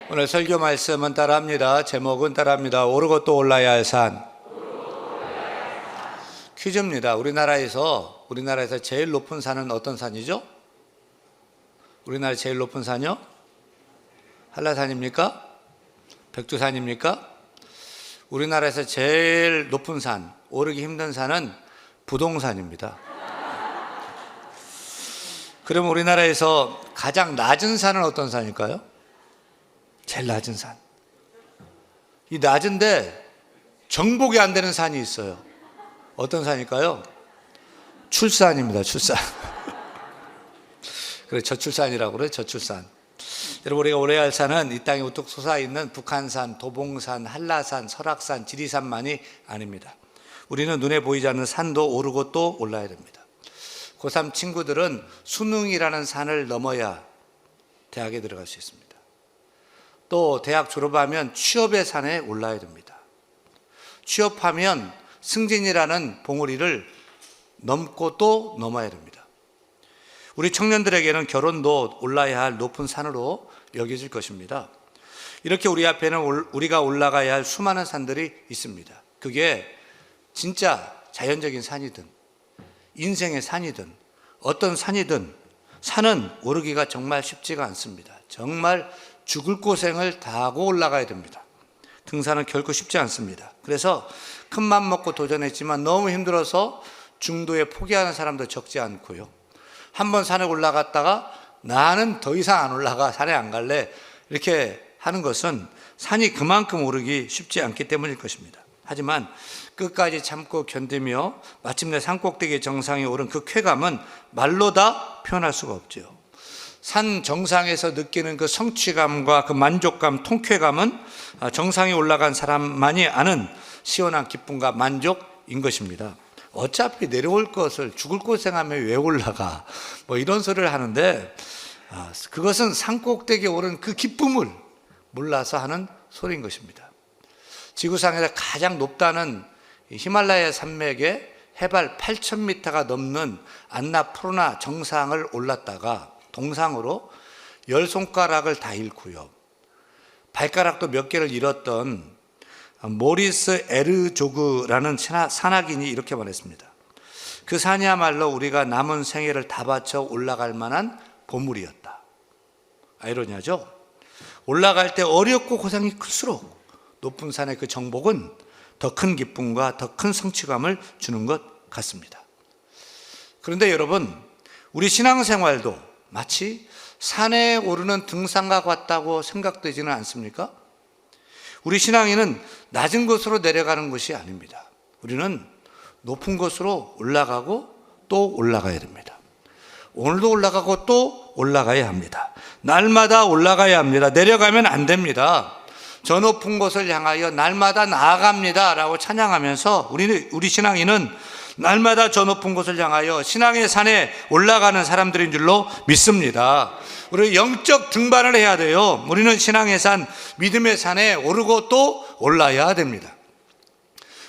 오늘 설교 말씀은 따라합니다. 제목은 따라합니다. 오르고 또 올라야 할 산. 퀴즈입니다. 우리나라에서 제일 높은 산은 어떤 산이죠? 우리나라 제일 높은 산이요? 한라산입니까? 백두산입니까? 우리나라에서 제일 높은 산, 오르기 힘든 산은 부동산입니다. 그럼 우리나라에서 가장 낮은 산은 어떤 산일까요? 제일 낮은 산. 이 낮은데 정복이 안 되는 산이 있어요. 어떤 산일까요? 출산입니다. 출산. 그래, 저출산이라고 그래요. 저출산. 여러분, 우리가 오래야 할 산은 이 땅에 우뚝 솟아있는 북한산, 도봉산, 한라산, 설악산, 지리산만이 아닙니다. 우리는 눈에 보이지 않는 산도 오르고 또 올라야 됩니다. 고3 친구들은 수능이라는 산을 넘어야 대학에 들어갈 수 있습니다. 또 대학 졸업하면 취업의 산에 올라야 됩니다. 취업하면 승진이라는 봉우리를 넘고 또 넘어야 됩니다. 우리 청년들에게는 결혼도 올라야 할 높은 산으로 여겨질 것입니다. 이렇게 우리 앞에는 우리가 올라가야 할 수많은 산들이 있습니다. 그게 진짜 자연적인 산이든 인생의 산이든 어떤 산이든 산은 오르기가 정말 쉽지가 않습니다. 정말 죽을 고생을 다하고 올라가야 됩니다. 등산은 결코 쉽지 않습니다. 그래서 큰맘 먹고 도전했지만 너무 힘들어서 중도에 포기하는 사람도 적지 않고요. 한번 산에 올라갔다가 나는 더 이상 안 올라가, 산에 안 갈래, 이렇게 하는 것은 산이 그만큼 오르기 쉽지 않기 때문일 것입니다. 하지만 끝까지 참고 견디며 마침내 산꼭대기 정상에 오른 그 쾌감은 말로 다 표현할 수가 없죠. 산 정상에서 느끼는 그 성취감과 그 만족감, 통쾌감은 정상에 올라간 사람만이 아는 시원한 기쁨과 만족인 것입니다. 어차피 내려올 것을 죽을 고생하며 왜 올라가? 뭐 이런 소리를 하는데 그것은 산꼭대기에 오른 그 기쁨을 몰라서 하는 소리인 것입니다. 지구상에서 가장 높다는 히말라야 산맥의 해발 8,000m가 넘는 안나푸르나 정상을 올랐다가 동상으로 10손가락을 다 잃고요. 발가락도 몇 개를 잃었던 모리스 에르조그라는 산악인이 이렇게 말했습니다. 그 산이야말로 우리가 남은 생애를 다 바쳐 올라갈 만한 보물이었다. 아이러니하죠? 올라갈 때 어렵고 고생이 클수록 높은 산의 그 정복은 더 큰 기쁨과 더 큰 성취감을 주는 것 같습니다. 그런데 여러분, 우리 신앙생활도 마치 산에 오르는 등산과 같다고 생각되지는 않습니까? 우리 신앙인은 낮은 곳으로 내려가는 것이 아닙니다. 우리는 높은 곳으로 올라가고 또 올라가야 됩니다. 오늘도 올라가고 또 올라가야 합니다. 날마다 올라가야 합니다. 내려가면 안 됩니다. 저 높은 곳을 향하여 날마다 나아갑니다 라고 찬양하면서 우리 신앙인은 날마다 저 높은 곳을 향하여 신앙의 산에 올라가는 사람들인 줄로 믿습니다. 우리 영적 등반을 해야 돼요. 우리는 신앙의 산, 믿음의 산에 오르고 또 올라야 됩니다.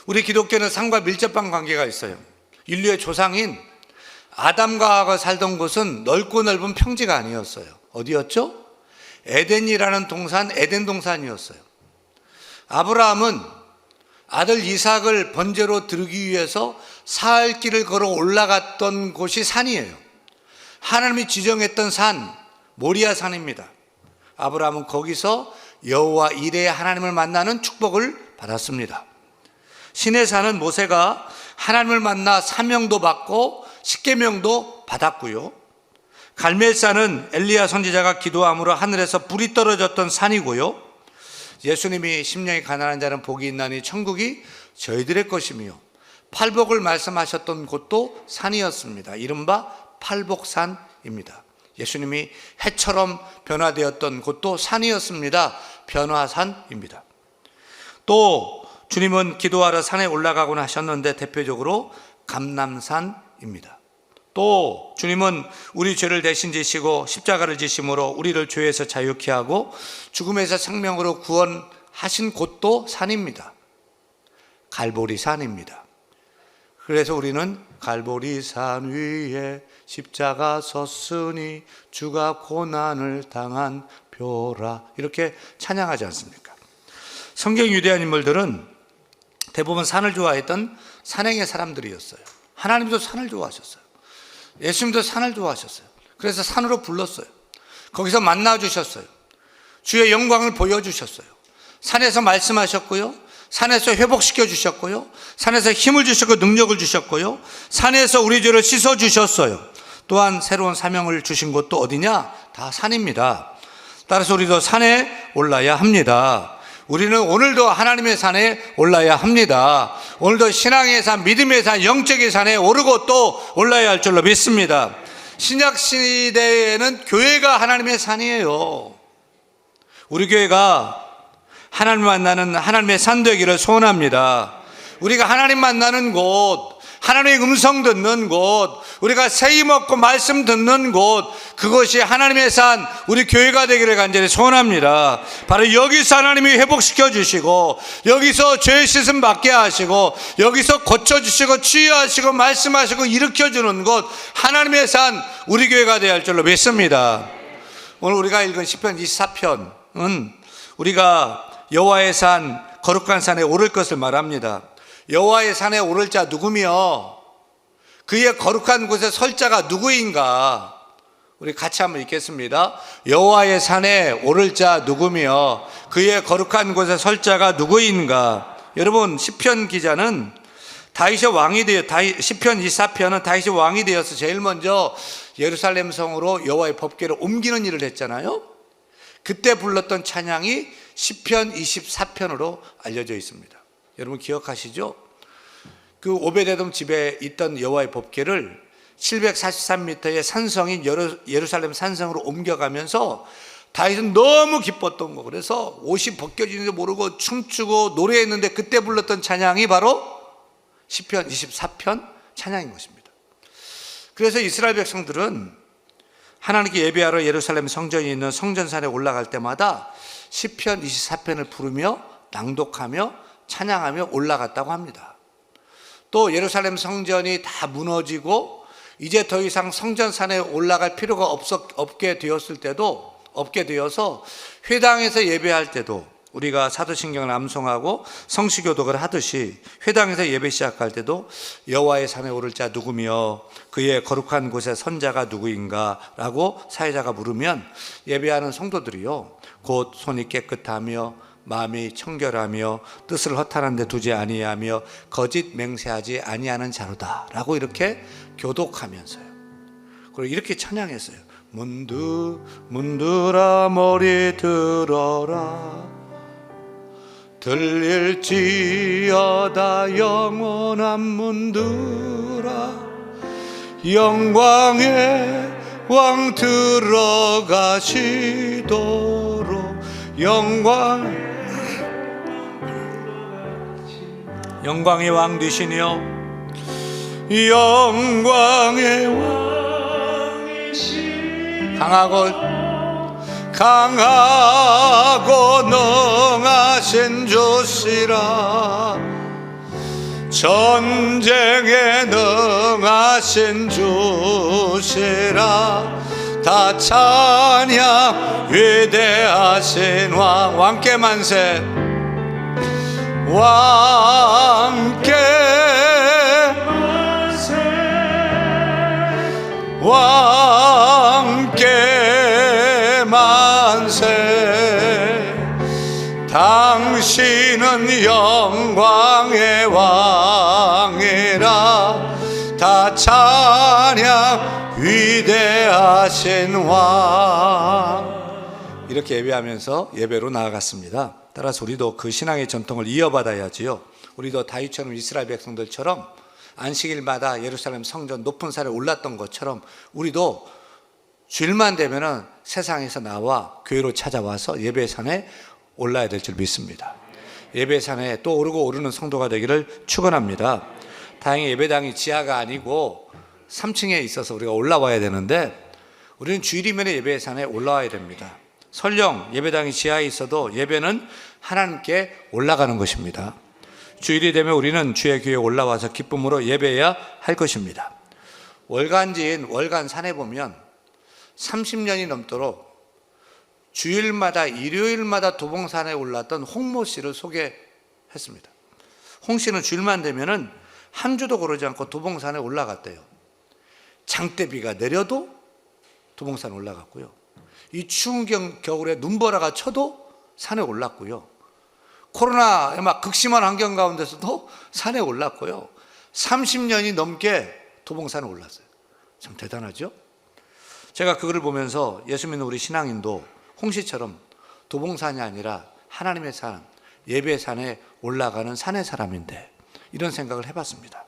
우리 기독교는 산과 밀접한 관계가 있어요. 인류의 조상인 아담과 하와가 살던 곳은 넓고 넓은 평지가 아니었어요. 어디였죠? 에덴이라는 동산, 에덴 동산이었어요. 아브라함은 아들 이삭을 번제로 드리기 위해서 사흘 길을 걸어 올라갔던 곳이 산이에요. 하나님이 지정했던 산, 모리아 산입니다. 아브라함은 거기서 여호와 이레의 하나님을 만나는 축복을 받았습니다. 시내 산은 모세가 하나님을 만나 사명도 받고 십계명도 받았고요. 갈멜산은 엘리야 선지자가 기도함으로 하늘에서 불이 떨어졌던 산이고요. 예수님이 심령이 가난한 자는 복이 있나니 천국이 저희들의 것이며 팔복을 말씀하셨던 곳도 산이었습니다. 이른바 팔복산입니다. 예수님이 해처럼 변화되었던 곳도 산이었습니다. 변화산입니다. 또 주님은 기도하러 산에 올라가곤 하셨는데 대표적으로 감람산입니다. 또 주님은 우리 죄를 대신 지시고 십자가를 지심으로 우리를 죄에서 자유케 하고 죽음에서 생명으로 구원하신 곳도 산입니다. 갈보리산입니다. 그래서 우리는 갈보리산 위에 십자가 섰으니 주가 고난을 당한 살펴보라 이렇게 찬양하지 않습니까? 성경 유대한 인물들은 대부분 산을 좋아했던 산행의 사람들이었어요. 하나님도 산을 좋아하셨어요. 예수님도 산을 좋아하셨어요. 그래서 산으로 불렀어요. 거기서 만나 주셨어요. 주의 영광을 보여주셨어요. 산에서 말씀하셨고요, 산에서 회복시켜 주셨고요, 산에서 힘을 주셨고 능력을 주셨고요, 산에서 우리 죄를 씻어 주셨어요. 또한 새로운 사명을 주신 곳도 어디냐? 다 산입니다. 따라서 우리도 산에 올라야 합니다. 우리는 오늘도 하나님의 산에 올라야 합니다. 오늘도 신앙의 산, 믿음의 산, 영적인 산에 오르고 또 올라야 할 줄로 믿습니다. 신약 시대에는 교회가 하나님의 산이에요. 우리 교회가 하나님 만나는 하나님의 산 되기를 소원합니다. 우리가 하나님 만나는 곳, 하나님의 음성 듣는 곳, 우리가 세임 얻고 말씀 듣는 곳, 그것이 하나님의 산, 우리 교회가 되기를 간절히 소원합니다. 바로 여기서 하나님이 회복시켜 주시고, 여기서 죄 씻음 받게 하시고, 여기서 고쳐주시고 치유하시고 말씀하시고 일으켜주는 곳, 하나님의 산, 우리 교회가 되어야 할 줄로 믿습니다. 오늘 우리가 읽은 시편 24편은 우리가 여호와의 산, 거룩한 산에 오를 것을 말합니다. 여호와의 산에 오를 자 누구며 그의 거룩한 곳에 설 자가 누구인가? 우리 같이 한번 읽겠습니다. 여호와의 산에 오를 자 누구며 그의 거룩한 곳에 설 자가 누구인가? 여러분, 시편 기자는 다윗의 왕이 되어, 시편 24편은 다윗의 왕이 되어서 제일 먼저 예루살렘 성으로 여호와의 법궤를 옮기는 일을 했잖아요. 그때 불렀던 찬양이 시편 24편으로 알려져 있습니다. 여러분 기억하시죠? 그 오베데돔 집에 있던 여호와의 법궤를 743m의 산성인 예루살렘 산성으로 옮겨가면서 다윗은 너무 기뻤던 거. 그래서 옷이 벗겨지는지 모르고 춤추고 노래했는데 그때 불렀던 찬양이 바로 시편 24편 찬양인 것입니다. 그래서 이스라엘 백성들은 하나님께 예배하러 예루살렘 성전이 있는 성전산에 올라갈 때마다 시편 24편을 부르며 낭독하며 찬양하며 올라갔다고 합니다. 또 예루살렘 성전이 다 무너지고 이제 더 이상 성전산에 올라갈 필요가 없게 되어서 회당에서 예배할 때도 우리가 사도신경을 암송하고 성시교독을 하듯이 회당에서 예배 시작할 때도 여호와의 산에 오를 자 누구며 그의 거룩한 곳에 선 자가 누구인가 라고 사회자가 물으면 예배하는 성도들이요, 곧 손이 깨끗하며 마음이 청결하며 뜻을 허탄한 데 두지 아니하며 거짓 맹세하지 아니하는 자로다 라고 이렇게 교독하면서요, 그리고 이렇게 찬양했어요. 문들아 머리 들어라, 들릴지어다 영원한 문들아, 영광의 왕 들어가시도록 영광의 왕 되시니요, 영광의 왕이시 강하고 능하신 주시라, 전쟁에 능하신 주시라, 다 찬양 위대하신 왕, 왕께 만세, 왕께 만세, 왕께 만세, 당신은 영광의 왕이라, 다 찬양 위대하신 왕. 이렇게 예배하면서 예배로 나아갔습니다. 따라서 우리도 그 신앙의 전통을 이어받아야지요. 우리도 다윗처럼 이스라엘 백성들처럼 안식일마다 예루살렘 성전 높은 산에 올랐던 것처럼 우리도 주일만 되면은 세상에서 나와 교회로 찾아와서 예배산에 올라야 될 줄 믿습니다. 예배산에 또 오르고 오르는 성도가 되기를 축원합니다. 다행히 예배당이 지하가 아니고 3층에 있어서 우리가 올라와야 되는데 우리는 주일이면 예배산에 올라와야 됩니다. 설령 예배당이 지하에 있어도 예배는 하나님께 올라가는 것입니다. 주일이 되면 우리는 주의 교회에 올라와서 기쁨으로 예배해야 할 것입니다. 월간지인 월간산에 보면 30년이 넘도록 주일마다 일요일마다 도봉산에 올랐던 홍모 씨를 소개했습니다. 홍 씨는 주일만 되면은 한 주도 거르지 않고 도봉산에 올라갔대요. 장대비가 내려도 도봉산에 올라갔고요. 이 추운 겨울에 눈보라가 쳐도 산에 올랐고요. 코로나에 막 극심한 환경 가운데서도 산에 올랐고요. 30년이 넘게 도봉산에 올랐어요. 참 대단하죠? 제가 그거를 보면서 예수 믿는 우리 신앙인도 홍씨처럼 도봉산이 아니라 하나님의 산, 예배의 산에 올라가는 산의 사람인데 이런 생각을 해봤습니다.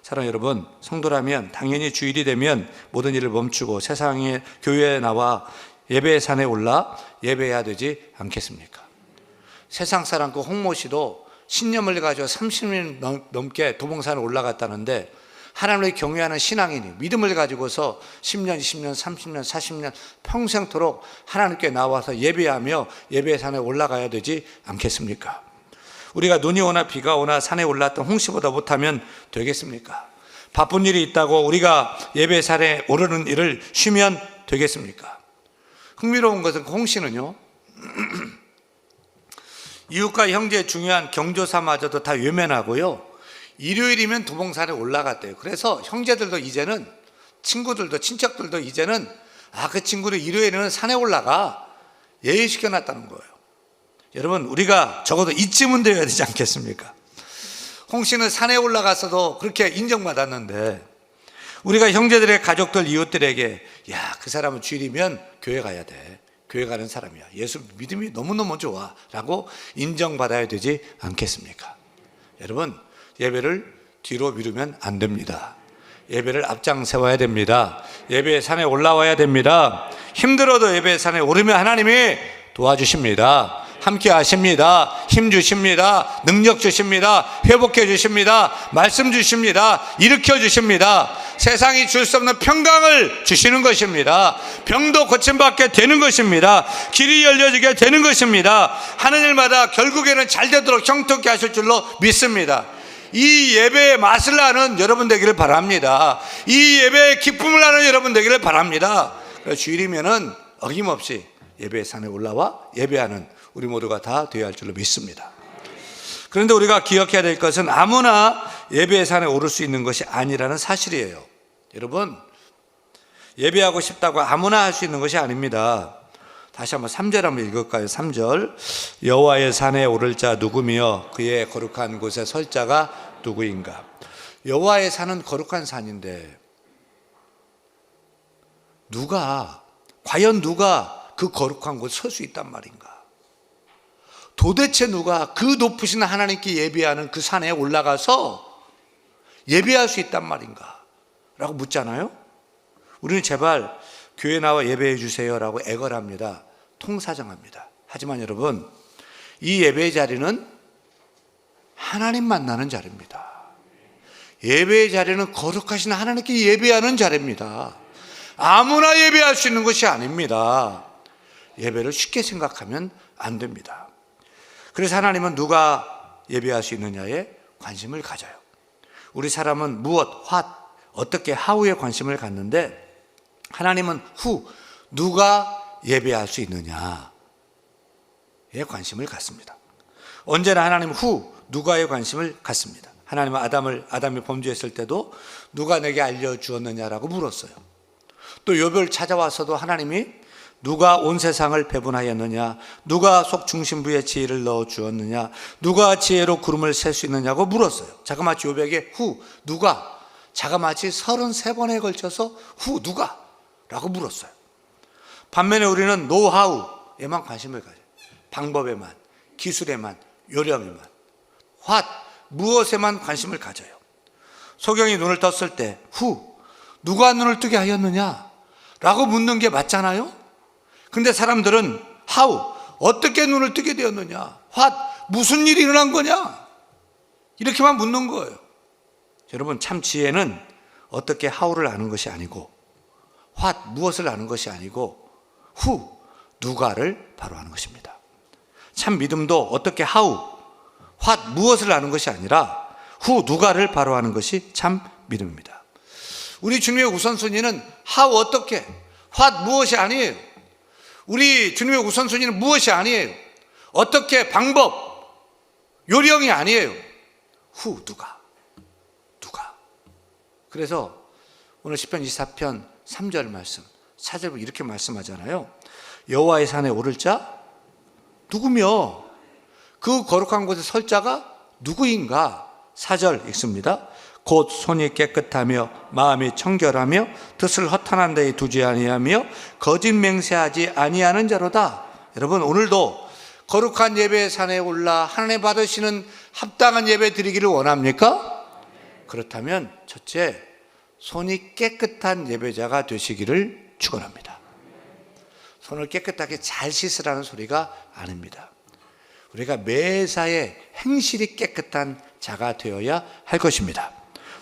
사랑하는 여러분, 성도라면 당연히 주일이 되면 모든 일을 멈추고 세상의 교회에 나와 예배의 산에 올라 예배해야 되지 않겠습니까? 세상 사람 그 홍모 씨도 신념을 가지고 30년 넘게 도봉산에 올라갔다는데 하나님을 경외하는 신앙인이 믿음을 가지고서 10년, 20년, 30년, 40년 평생토록 하나님께 나와서 예배하며 예배의 산에 올라가야 되지 않겠습니까? 우리가 눈이 오나 비가 오나 산에 올랐던 홍씨보다 못하면 되겠습니까? 바쁜 일이 있다고 우리가 예배의 산에 오르는 일을 쉬면 되겠습니까? 흥미로운 것은 홍씨는요 이웃과 형제의 중요한 경조사마저도 다 외면하고요 일요일이면 도봉산에 올라갔대요. 그래서 형제들도 이제는 친구들도 친척들도 이제는 그 친구는 일요일에는 산에 올라가 예의시켜놨다는 거예요. 여러분 우리가 적어도 이쯤은 되어야 되지 않겠습니까? 홍 씨는 산에 올라가서도 그렇게 인정받았는데 우리가 형제들의 가족들 이웃들에게 그 사람은 주일이면 교회 가야 돼. 교회 가는 사람이야. 예수 믿음이 너무너무 좋아 라고 인정받아야 되지 않겠습니까? 여러분 예배를 뒤로 미루면 안 됩니다. 예배를 앞장 세워야 됩니다. 예배의 산에 올라와야 됩니다. 힘들어도 예배의 산에 오르면 하나님이 도와주십니다. 함께 하십니다. 힘 주십니다. 능력 주십니다. 회복해 주십니다. 말씀 주십니다. 일으켜 주십니다. 세상이 줄 수 없는 평강을 주시는 것입니다. 병도 고침받게 되는 것입니다. 길이 열려지게 되는 것입니다. 하는 일마다 결국에는 잘 되도록 형통케 하실 줄로 믿습니다. 이 예배의 맛을 아는 여러분 되기를 바랍니다. 이 예배의 기쁨을 아는 여러분 되기를 바랍니다. 주일이면은 어김없이 예배의 산에 올라와 예배하는 우리 모두가 다 되어야 할 줄로 믿습니다. 그런데 우리가 기억해야 될 것은 아무나 예배의 산에 오를 수 있는 것이 아니라는 사실이에요. 여러분 예배하고 싶다고 아무나 할 수 있는 것이 아닙니다. 다시 한번 3절 한번 읽을까요? 3절 여호와의 산에 오를 자 누구며 그의 거룩한 곳에 설 자가 누구인가? 여호와의 산은 거룩한 산인데 과연 누가 그 거룩한 곳에 설 수 있단 말인가? 도대체 누가 그 높으신 하나님께 예배하는 그 산에 올라가서 예배할 수 있단 말인가? 라고 묻잖아요. 우리는 제발 교회 나와 예배해 주세요 라고 애걸합니다. 통사정합니다. 하지만 여러분 이 예배의 자리는 하나님 만나는 자리입니다. 예배의 자리는 거룩하신 하나님께 예배하는 자리입니다. 아무나 예배할 수 있는 것이 아닙니다. 예배를 쉽게 생각하면 안 됩니다. 그래서 하나님은 누가 예배할 수 있느냐에 관심을 가져요. 우리 사람은 무엇, 어떻게, 하우에 관심을 갖는데 하나님은 누가 예배할 수 있느냐에 관심을 갖습니다. 언제나 하나님은 누가에 관심을 갖습니다. 하나님은 아담이 범죄했을 때도 누가 내게 알려주었느냐라고 물었어요. 또 욥을 찾아와서도 하나님이 누가 온 세상을 배분하였느냐, 누가 속 중심부에 지혜를 넣어주었느냐, 누가 지혜로 구름을 셀 수 있느냐고 물었어요. 자그마치 욥에게 누가 자그마치 33번에 걸쳐서 누가 라고 물었어요. 반면에 우리는 노하우에만 관심을 가져요. 방법에만, 기술에만, 요령에만, 무엇에만 관심을 가져요. 소경이 눈을 떴을 때 누가 눈을 뜨게 하였느냐 라고 묻는 게 맞잖아요. 근데 사람들은 어떻게 눈을 뜨게 되었느냐, 무슨 일이 일어난 거냐, 이렇게만 묻는 거예요. 여러분 참 지혜는 어떻게 하우를 아는 것이 아니고 무엇을 아는 것이 아니고 누가를 바로 아는 것입니다. 참 믿음도 어떻게 무엇을 아는 것이 아니라 누가를 바로 아는 것이 참 믿음입니다. 우리 주님의 우선순위는 어떻게, 무엇이 아니에요. 우리 주님의 우선순위는 무엇이 아니에요. 어떻게 방법, 요령이 아니에요. 누가. 그래서 오늘 시편 24편 3절 말씀, 4절 이렇게 말씀하잖아요. 여호와의 산에 오를 자 누구며 그 거룩한 곳에 설 자가 누구인가. 4절 읽습니다. 곧 손이 깨끗하며 마음이 청결하며 뜻을 허탄한 데에 두지 아니하며 거짓 맹세하지 아니하는 자로다. 여러분, 오늘도 거룩한 예배의 산에 올라 하나님 받으시는 합당한 예배 드리기를 원합니까? 그렇다면 첫째, 손이 깨끗한 예배자가 되시기를 축원합니다. 손을 깨끗하게 잘 씻으라는 소리가 아닙니다. 우리가 매사에 행실이 깨끗한 자가 되어야 할 것입니다.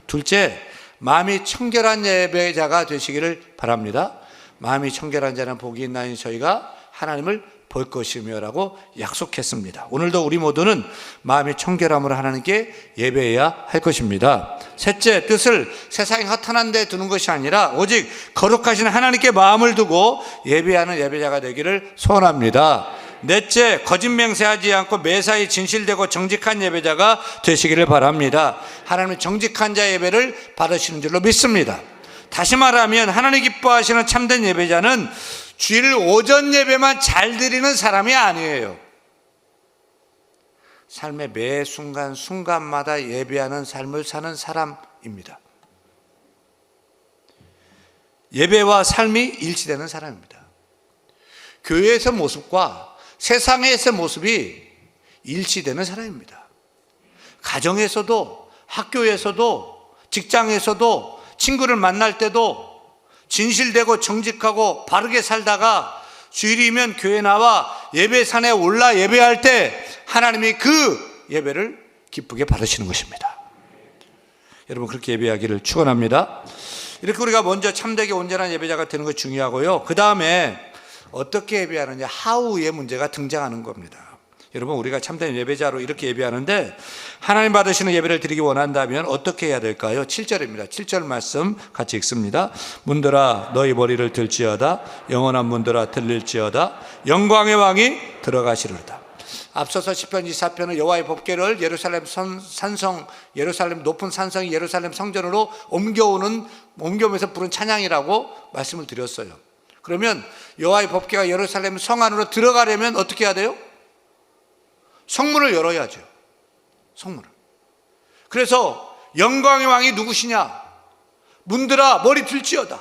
둘째, 마음이 청결한 예배자가 되시기를 바랍니다. 마음이 청결한 자는 복이 있나니 저희가 하나님을 볼 것이며라고 약속했습니다. 오늘도 우리 모두는 마음이 청결함으로 하나님께 예배해야 할 것입니다. 셋째, 뜻을 세상의 허탄한 데 두는 것이 아니라 오직 거룩하신 하나님께 마음을 두고 예배하는 예배자가 되기를 소원합니다. 넷째, 거짓 맹세하지 않고 매사에 진실되고 정직한 예배자가 되시기를 바랍니다. 하나님은 정직한 자 예배를 받으시는 줄로 믿습니다. 다시 말하면 하나님 기뻐하시는 참된 예배자는 주일 오전 예배만 잘 드리는 사람이 아니에요. 삶의 매 순간마다 예배하는 삶을 사는 사람입니다. 예배와 삶이 일치되는 사람입니다. 교회에서 모습과 세상에서의 모습이 일치되는 사람입니다. 가정에서도, 학교에서도, 직장에서도, 친구를 만날 때도 진실되고 정직하고 바르게 살다가 주일이면 교회 나와 예배산에 올라 예배할 때 하나님이 그 예배를 기쁘게 받으시는 것입니다. 여러분, 그렇게 예배하기를 축원합니다. 이렇게 우리가 먼저 참되게 온전한 예배자가 되는 것이 중요하고요. 그 다음에 어떻게 예배하느냐, 하우의 문제가 등장하는 겁니다. 여러분, 우리가 참된 예배자로 이렇게 예배하는데 하나님 받으시는 예배를 드리기 원한다면 어떻게 해야 될까요? 7절입니다. 7절 말씀 같이 읽습니다. 문들아 너희 머리를 들지어다. 영원한 문들아 들릴지어다. 영광의 왕이 들어가시리로다. 앞서서 시편 24편은 여호와의 법궤를 예루살렘 산성, 예루살렘 높은 산성이 예루살렘 성전으로 옮겨오면서 부른 찬양이라고 말씀을 드렸어요. 그러면 여호와의 법궤가 예루살렘 성 안으로 들어가려면 어떻게 해야 돼요? 성문을 열어야죠. 성문을. 그래서 영광의 왕이 누구시냐? 문들아 머리 들지어다.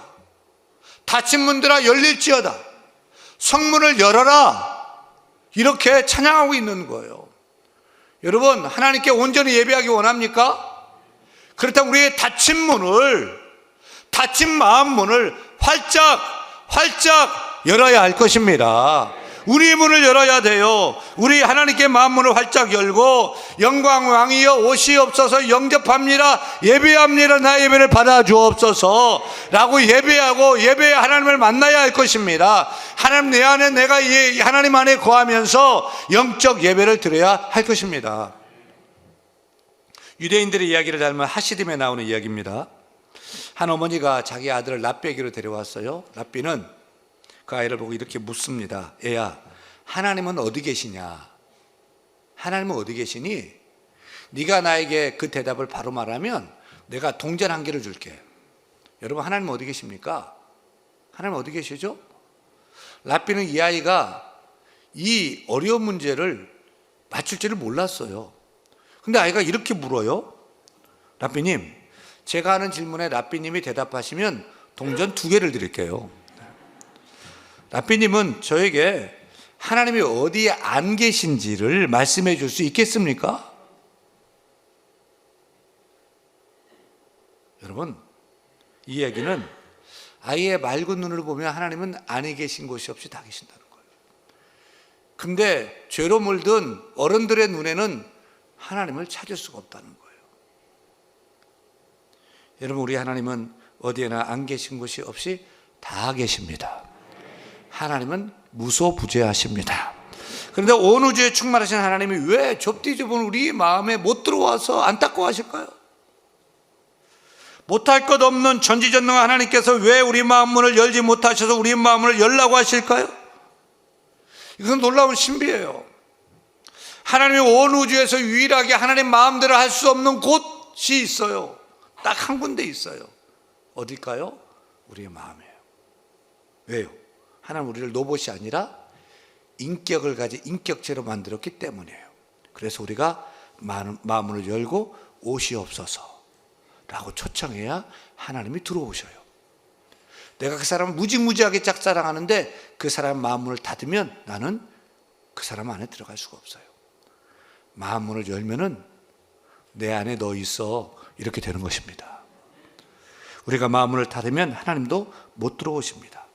닫힌 문들아 열릴지어다. 성문을 열어라. 이렇게 찬양하고 있는 거예요. 여러분, 하나님께 온전히 예배하기 원합니까? 그렇다면 우리의 닫힌 마음 문을 활짝 열어야 할 것입니다. 우리의 문을 열어야 돼요. 우리 하나님께 마음 문을 활짝 열고 영광 왕이여 오시옵소서, 영접합니다, 예배합니다, 나의 예배를 받아 주옵소서 라고 예배하고 예배의 하나님을 만나야 할 것입니다. 하나님 내 안에, 내가 하나님 안에 거하면서 영적 예배를 드려야 할 것입니다. 유대인들의 이야기를 닮은 하시딤에 나오는 이야기입니다. 한 어머니가 자기 아들을 랍비에게로 데려왔어요. 랍비는 그 아이를 보고 이렇게 묻습니다. 애야, 하나님은 어디 계시냐? 하나님은 어디 계시니? 네가 나에게 그 대답을 바로 말하면 내가 동전 1개를 줄게. 여러분, 하나님은 어디 계십니까? 하나님 어디 계시죠? 랍비는 이 아이가 이 어려운 문제를 맞출 줄을 몰랐어요. 근데 아이가 이렇게 물어요. 랍비님, 제가 하는 질문에 랍비님이 대답하시면 동전 2개를 드릴게요. 랍비님은 저에게 하나님이 어디에 안 계신지를 말씀해 줄 수 있겠습니까? 여러분, 이 얘기는 아이의 맑은 눈을 보면 하나님은 안에 계신 곳이 없이 다 계신다는 거예요. 근데 죄로 물든 어른들의 눈에는 하나님을 찾을 수가 없다는 거예요. 여러분, 우리 하나님은 어디에나 안 계신 곳이 없이 다 계십니다. 하나님은 무소부재하십니다. 그런데 온 우주에 충만하신 하나님이 왜 좁디 좁은 우리 마음에 못 들어와서 안타까워하실까요? 못할 것 없는 전지전능한 하나님께서 왜 우리 마음 문을 열지 못하셔서 우리 마음을 열라고 하실까요? 이건 놀라운 신비예요. 하나님이 온 우주에서 유일하게 하나님 마음대로 할 수 없는 곳이 있어요. 딱 한 군데 있어요. 어딜까요? 우리의 마음이에요. 왜요? 하나님 우리를 로봇이 아니라 인격을 가진 인격체로 만들었기 때문이에요. 그래서 우리가 마음을 열고 오시옵소서 라고 초청해야 하나님이 들어오셔요. 내가 그 사람을 무지무지하게 짝사랑하는데 그 사람 마음문을 닫으면 나는 그 사람 안에 들어갈 수가 없어요. 마음문을 열면은 내 안에 너 있어, 이렇게 되는 것입니다. 우리가 마음문을 닫으면 하나님도 못 들어오십니다.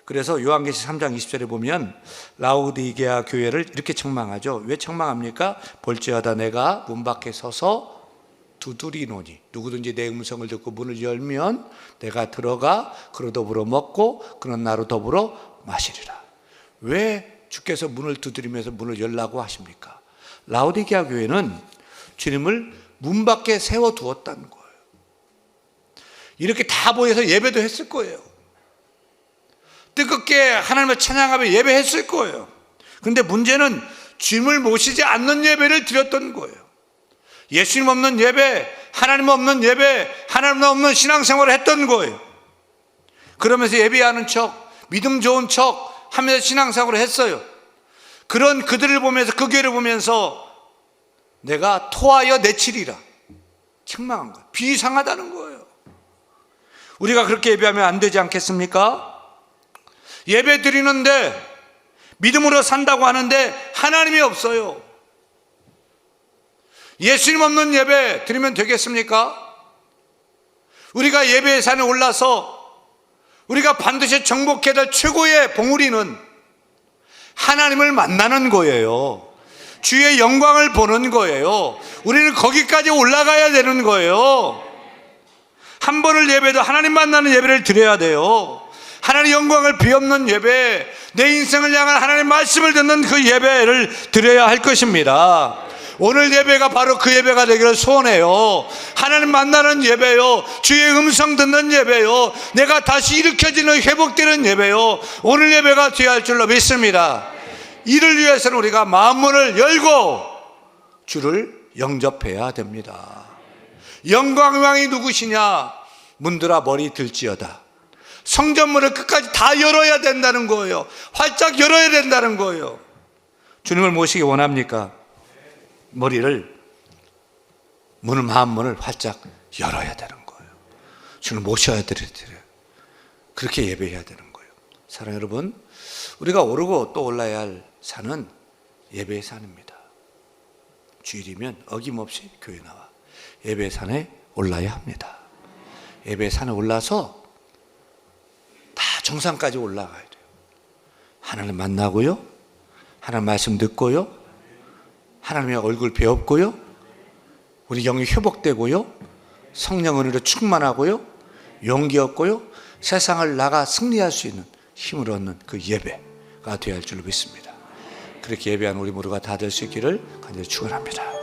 그래서 요한계시 3장 20절에 보면 라오디게아 교회를 이렇게 책망하죠. 왜 책망합니까? 볼지어다 내가 문 밖에 서서 두드리노니 누구든지 내 음성을 듣고 문을 열면 내가 들어가 그로 더불어 먹고 그는 나로 더불어 마시리라. 왜 주께서 문을 두드리면서 문을 열라고 하십니까? 라오디게아 교회는 주님을 문 밖에 세워두었다는 거예요. 이렇게 다 모여서 예배도 했을 거예요. 뜨겁게 하나님을 찬양하며 예배했을 거예요. 그런데 문제는 주님을 모시지 않는 예배를 드렸던 거예요. 예수님 없는 예배, 하나님 없는 예배, 하나님 없는 신앙생활을 했던 거예요. 그러면서 예배하는 척, 믿음 좋은 척 하면서 신앙생활을 했어요. 그런 그들을 보면서, 그 교회를 보면서 내가 토하여 내치리라 책망한 거예요. 비상하다는 거예요. 우리가 그렇게 예배하면 안 되지 않겠습니까? 예배 드리는데 믿음으로 산다고 하는데 하나님이 없어요. 예수님 없는 예배 드리면 되겠습니까? 우리가 예배의 산에 올라서 우리가 반드시 정복해야 될 최고의 봉우리는 하나님을 만나는 거예요. 주의 영광을 보는 거예요. 우리는 거기까지 올라가야 되는 거예요. 한 번을 예배도 하나님 만나는 예배를 드려야 돼요. 하나님 영광을 비없는 예배, 내 인생을 향한 하나님의 말씀을 듣는 그 예배를 드려야 할 것입니다. 오늘 예배가 바로 그 예배가 되기를 소원해요. 하나님 만나는 예배요, 주의 음성 듣는 예배요, 내가 다시 일으켜지는 회복되는 예배요, 오늘 예배가 되어야 할 줄로 믿습니다. 이를 위해서는 우리가 마음문을 열고 주를 영접해야 됩니다. 영광의 왕이 누구시냐? 문들아 머리 들지어다. 성전문을 끝까지 다 열어야 된다는 거예요. 활짝 열어야 된다는 거예요. 주님을 모시기 원합니까? 문을 마음문을 활짝 열어야 되는 거예요. 주님 모셔야 되는, 그렇게 예배해야 되는 거예요. 사랑하는 여러분, 우리가 오르고 또 올라야 할 산은 예배의 산입니다. 주일이면 어김없이 교회 나와 예배의 산에 올라야 합니다. 예배의 산에 올라서 다 정상까지 올라가야 돼요. 하나님 만나고요, 하나님 말씀 듣고요, 하나님의 얼굴 배웠고요, 우리 영이 회복되고요, 성령 은혜로 충만하고요, 용기 얻고요, 세상을 나가 승리할 수 있는 힘을 얻는 그 예배가 되어야 할 줄로 믿습니다. 그렇게 예배한 우리 모두가 다 될 수 있기를 간절히 축원합니다.